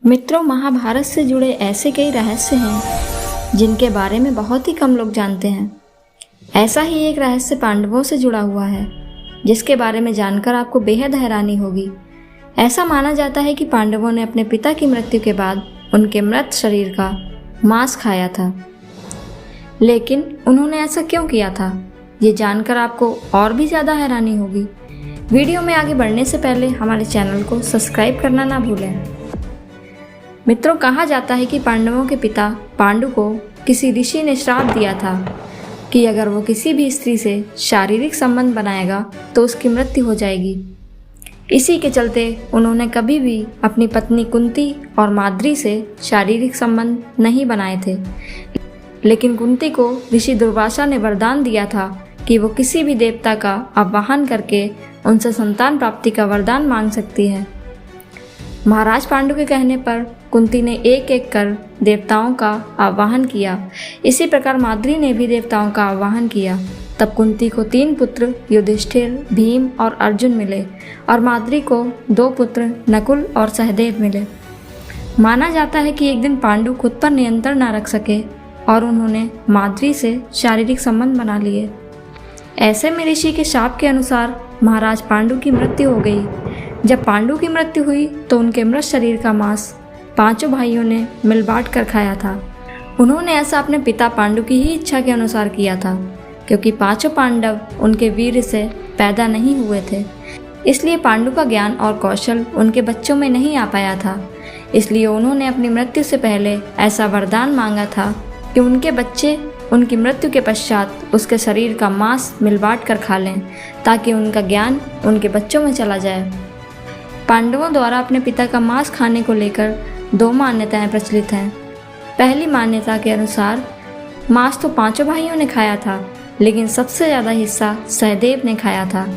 मित्रों, महाभारत से जुड़े ऐसे कई रहस्य हैं जिनके बारे में बहुत ही कम लोग जानते हैं। ऐसा ही एक रहस्य पांडवों से जुड़ा हुआ है जिसके बारे में जानकर आपको बेहद हैरानी होगी। ऐसा माना जाता है कि पांडवों ने अपने पिता की मृत्यु के बाद उनके मृत शरीर का मांस खाया था। लेकिन उन्होंने ऐसा क्यों किया था, ये जानकर आपको और भी ज़्यादा हैरानी होगी। वीडियो में आगे बढ़ने से पहले हमारे चैनल को सब्सक्राइब करना ना भूलें। मित्रों, कहा जाता है कि पांडवों के पिता पांडु को किसी ऋषि ने श्राप दिया था कि अगर वो किसी भी स्त्री से शारीरिक संबंध बनाएगा तो उसकी मृत्यु हो जाएगी। इसी के चलते उन्होंने कभी भी अपनी पत्नी कुंती और माद्री से शारीरिक संबंध नहीं बनाए थे। लेकिन कुंती को ऋषि दुर्वासा ने वरदान दिया था कि वो किसी भी देवता का आवाहन करके उनसे संतान प्राप्ति का वरदान मांग सकती है। महाराज पांडु के कहने पर कुंती ने एक एक कर देवताओं का आवाहन किया। इसी प्रकार माद्री ने भी देवताओं का आवाहन किया। तब कुंती को 3 पुत्र युधिष्ठिर, भीम और अर्जुन मिले और माद्री को 2 पुत्र नकुल और सहदेव मिले। माना जाता है कि एक दिन पांडु खुद पर नियंत्रण न रख सके और उन्होंने माद्री से शारीरिक संबंध बना लिए। ऐसे में ऋषि के शाप के अनुसार महाराज पांडु की मृत्यु हो गई। जब पांडु की मृत्यु हुई तो उनके मृत शरीर का मांस 5 भाइयों ने मिल बांट कर खाया था। उन्होंने ऐसा अपने पिता पांडु की ही इच्छा के अनुसार किया था, क्योंकि 5 पांडव उनके वीर से पैदा नहीं हुए थे। इसलिए पांडु का ज्ञान और कौशल उनके बच्चों में नहीं आ पाया था। इसलिए उन्होंने अपनी मृत्यु से पहले ऐसा वरदान मांगा था कि उनके बच्चे उनकी मृत्यु के पश्चात उसके शरीर का मांस मिल बांट कर खा लें, ताकि उनका ज्ञान उनके बच्चों में चला जाए। पांडवों द्वारा अपने पिता का मांस खाने को लेकर 2 मान्यताएं प्रचलित हैं। पहली मान्यता के अनुसार मांस तो 5 भाइयों ने खाया था, लेकिन सबसे ज़्यादा हिस्सा सहदेव ने खाया था।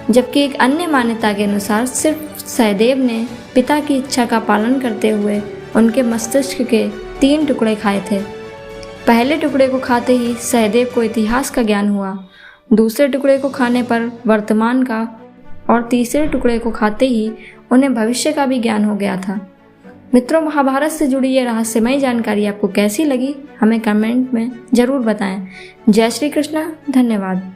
जबकि एक अन्य मान्यता के अनुसार सिर्फ सहदेव ने पिता की इच्छा का पालन करते हुए उनके मस्तिष्क के 3 टुकड़े खाए थे। पहले टुकड़े को खाते ही सहदेव को इतिहास का ज्ञान हुआ, दूसरे टुकड़े को खाने पर वर्तमान का और तीसरे टुकड़े को खाते ही उन्हें भविष्य का भी ज्ञान हो गया था। मित्रों, महाभारत से जुड़ी ये रहस्यमयी जानकारी आपको कैसी लगी, हमें कमेंट में ज़रूर बताएं। जय श्री कृष्ण। धन्यवाद।